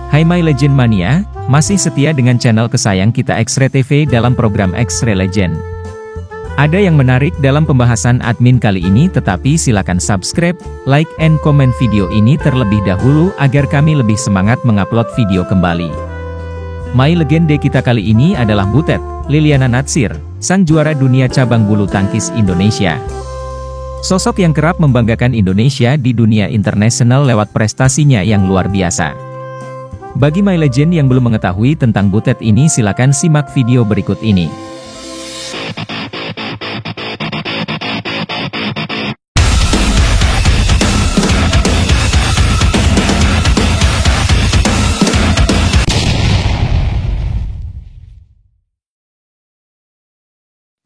Hai My Legend Mania, masih setia dengan channel kesayang kita X-Ray TV dalam program X-Ray Legend. Ada yang menarik dalam pembahasan admin kali ini, tetapi silakan subscribe, like, and comment video ini terlebih dahulu agar kami lebih semangat mengupload video kembali. My Legende kita kali ini adalah Butet Liliana Natsir, sang juara dunia cabang bulu tangkis Indonesia. Sosok yang kerap membanggakan Indonesia di dunia internasional lewat prestasinya yang luar biasa. Bagi My Legend yang belum mengetahui tentang Butet ini, silakan simak video berikut ini.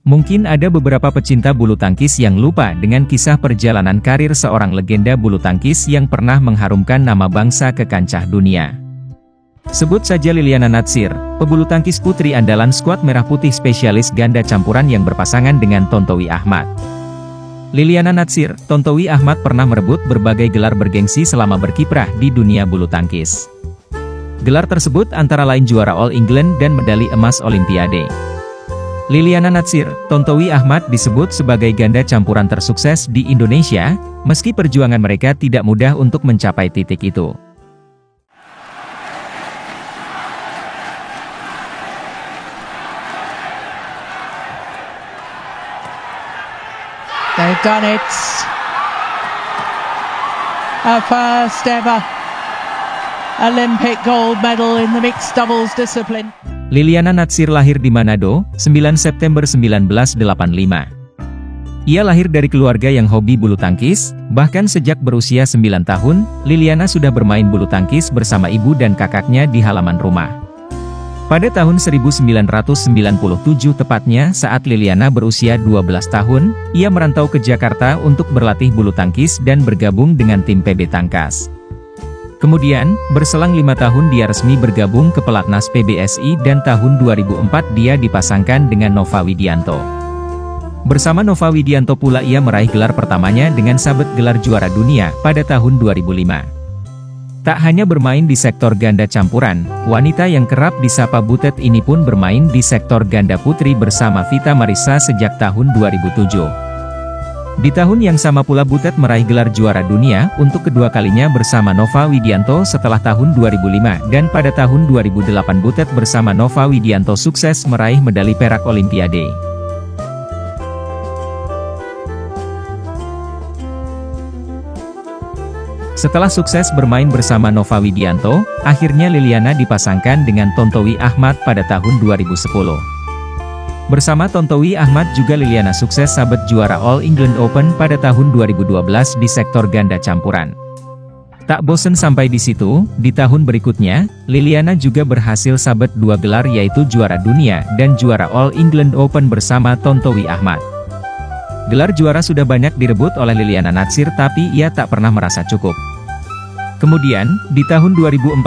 Mungkin ada beberapa pecinta bulu tangkis yang lupa dengan kisah perjalanan karir seorang legenda bulu tangkis yang pernah mengharumkan nama bangsa ke kancah dunia. Sebut saja Liliana Natsir, pebulu tangkis putri andalan skuad Merah Putih spesialis ganda campuran yang berpasangan dengan Tontowi Ahmad. Liliana Natsir, Tontowi Ahmad pernah merebut berbagai gelar bergengsi selama berkiprah di dunia bulu tangkis. Gelar tersebut antara lain juara All England dan medali emas Olimpiade. Liliana Natsir, Tontowi Ahmad disebut sebagai ganda campuran tersukses di Indonesia, meski perjuangan mereka tidak mudah untuk mencapai titik itu. They've done it. A first ever Olympic gold medal in the mixed doubles discipline. Liliana Natsir lahir di Manado, 9 September 1985. Ia lahir dari keluarga yang hobi bulu tangkis, bahkan sejak berusia 9 tahun, Liliana sudah bermain bulu tangkis bersama ibu dan kakaknya di halaman rumah. Pada tahun 1997 tepatnya saat Liliana berusia 12 tahun, ia merantau ke Jakarta untuk berlatih bulu tangkis dan bergabung dengan tim PB Tangkas. Kemudian, berselang 5 tahun dia resmi bergabung ke Pelatnas PBSI dan tahun 2004 dia dipasangkan dengan Nova Widianto. Bersama Nova Widianto pula ia meraih gelar pertamanya dengan sabet gelar juara dunia pada tahun 2005. Tak hanya bermain di sektor ganda campuran, wanita yang kerap disapa Butet ini pun bermain di sektor ganda putri bersama Vita Marissa sejak tahun 2007. Di tahun yang sama pula Butet meraih gelar juara dunia untuk kedua kalinya bersama Nova Widianto setelah tahun 2005, dan pada tahun 2008 Butet bersama Nova Widianto sukses meraih medali perak Olimpiade. Setelah sukses bermain bersama Nova Widianto, akhirnya Liliana dipasangkan dengan Tontowi Ahmad pada tahun 2010. Bersama Tontowi Ahmad juga Liliana sukses sabet juara All England Open pada tahun 2012 di sektor ganda campuran. Tak bosan sampai di situ, di tahun berikutnya, Liliana juga berhasil sabet 2 gelar yaitu juara dunia dan juara All England Open bersama Tontowi Ahmad. Gelar juara sudah banyak direbut oleh Liliana Natsir tapi ia tak pernah merasa cukup. Kemudian, di tahun 2014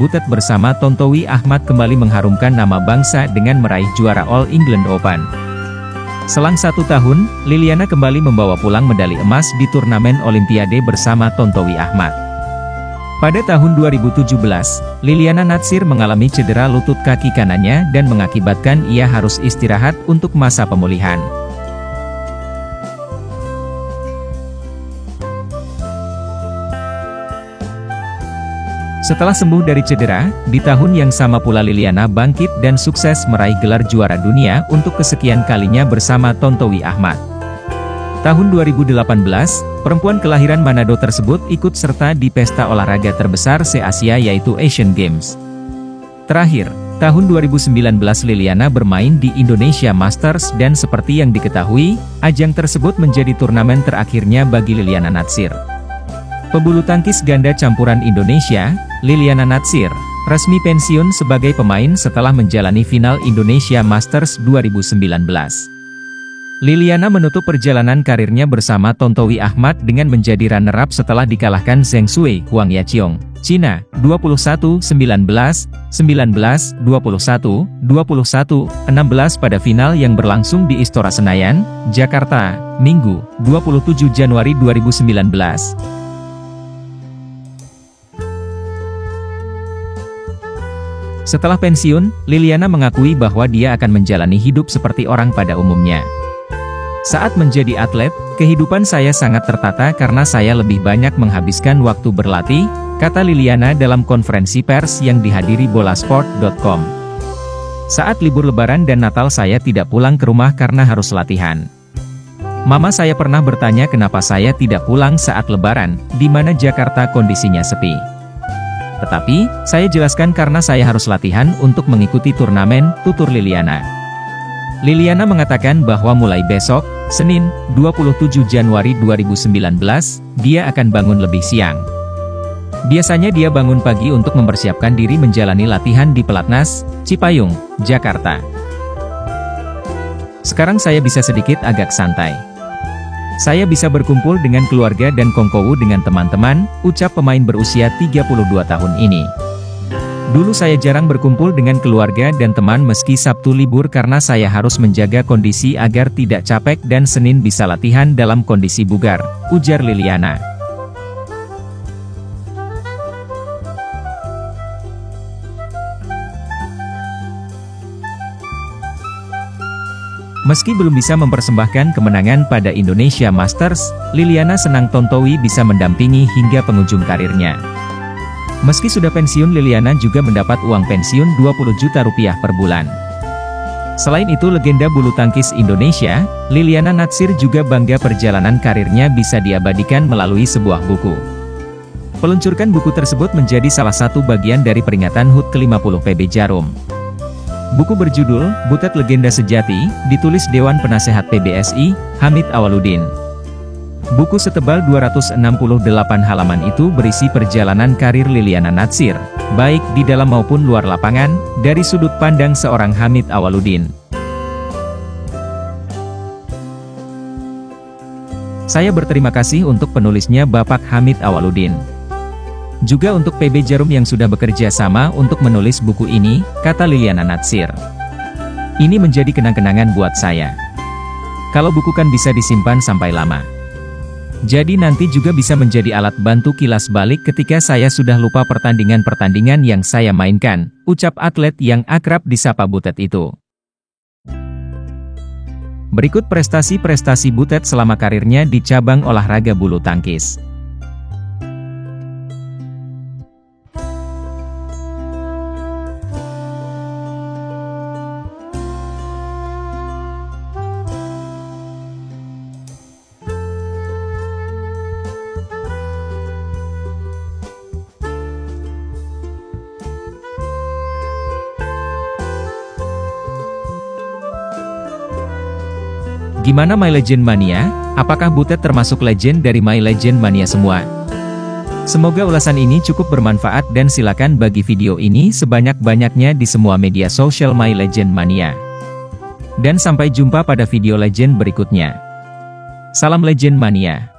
Butet bersama Tontowi Ahmad kembali mengharumkan nama bangsa dengan meraih juara All England Open. Selang 1 tahun, Liliana kembali membawa pulang medali emas di turnamen Olimpiade bersama Tontowi Ahmad. Pada tahun 2017, Liliana Natsir mengalami cedera lutut kaki kanannya dan mengakibatkan ia harus istirahat untuk masa pemulihan. Setelah sembuh dari cedera, di tahun yang sama pula Liliana bangkit dan sukses meraih gelar juara dunia untuk kesekian kalinya bersama Tontowi Ahmad. Tahun 2018, perempuan kelahiran Manado tersebut ikut serta di pesta olahraga terbesar se-Asia yaitu Asian Games. Terakhir, tahun 2019 Liliana bermain di Indonesia Masters dan seperti yang diketahui, ajang tersebut menjadi turnamen terakhirnya bagi Liliana Natsir. Pebulu tangkis ganda campuran Indonesia, Liliana Natsir, resmi pensiun sebagai pemain setelah menjalani final Indonesia Masters 2019. Liliana menutup perjalanan karirnya bersama Tontowi Ahmad dengan menjadi runner-up setelah dikalahkan Zheng Shui Huang Yaqiong, Cina, 21-19, 19-21, 21-16 pada final yang berlangsung di Istora Senayan, Jakarta, Minggu, 27 Januari 2019. Setelah pensiun, Liliana mengakui bahwa dia akan menjalani hidup seperti orang pada umumnya. Saat menjadi atlet, kehidupan saya sangat tertata karena saya lebih banyak menghabiskan waktu berlatih, kata Liliana dalam konferensi pers yang dihadiri bolasport.com. Saat libur Lebaran dan Natal saya tidak pulang ke rumah karena harus latihan. Mama saya pernah bertanya kenapa saya tidak pulang saat Lebaran, di mana Jakarta kondisinya sepi. Tetapi, saya jelaskan karena saya harus latihan untuk mengikuti turnamen, tutur Liliana. Liliana mengatakan bahwa mulai besok, Senin, 27 Januari 2019, dia akan bangun lebih siang. Biasanya dia bangun pagi untuk mempersiapkan diri menjalani latihan di Pelatnas, Cipayung, Jakarta. Sekarang saya bisa sedikit agak santai. Saya bisa berkumpul dengan keluarga dan kongkowu dengan teman-teman, ucap pemain berusia 32 tahun ini. Dulu saya jarang berkumpul dengan keluarga dan teman meski Sabtu libur karena saya harus menjaga kondisi agar tidak capek dan Senin bisa latihan dalam kondisi bugar, ujar Liliana. Meski belum bisa mempersembahkan kemenangan pada Indonesia Masters, Liliana senang Tontowi bisa mendampingi hingga penghujung karirnya. Meski sudah pensiun, Liliana juga mendapat uang pensiun 20 juta rupiah per bulan. Selain itu, legenda bulu tangkis Indonesia, Liliana Natsir juga bangga perjalanan karirnya bisa diabadikan melalui sebuah buku. Peluncurkan buku tersebut menjadi salah satu bagian dari peringatan HUT ke-50 PB Jarum. Buku berjudul, Butet Legenda Sejati, ditulis Dewan Penasehat PBSI, Hamid Awaludin. Buku setebal 268 halaman itu berisi perjalanan karir Liliana Natsir, baik di dalam maupun luar lapangan, dari sudut pandang seorang Hamid Awaludin. Saya berterima kasih untuk penulisnya Bapak Hamid Awaludin. Juga untuk PB Jarum yang sudah bekerja sama untuk menulis buku ini, kata Liliana Natsir. Ini menjadi kenang-kenangan buat saya. Kalau buku kan bisa disimpan sampai lama. Jadi nanti juga bisa menjadi alat bantu kilas balik ketika saya sudah lupa pertandingan-pertandingan yang saya mainkan, ucap atlet yang akrab disapa Butet itu. Berikut prestasi-prestasi Butet selama karirnya di cabang olahraga bulu tangkis. Gimana My Legend Mania? Apakah Butet termasuk legend dari My Legend Mania semua? Semoga ulasan ini cukup bermanfaat dan silakan bagi video ini sebanyak-banyaknya di semua media sosial My Legend Mania. Dan sampai jumpa pada video legend berikutnya. Salam Legend Mania.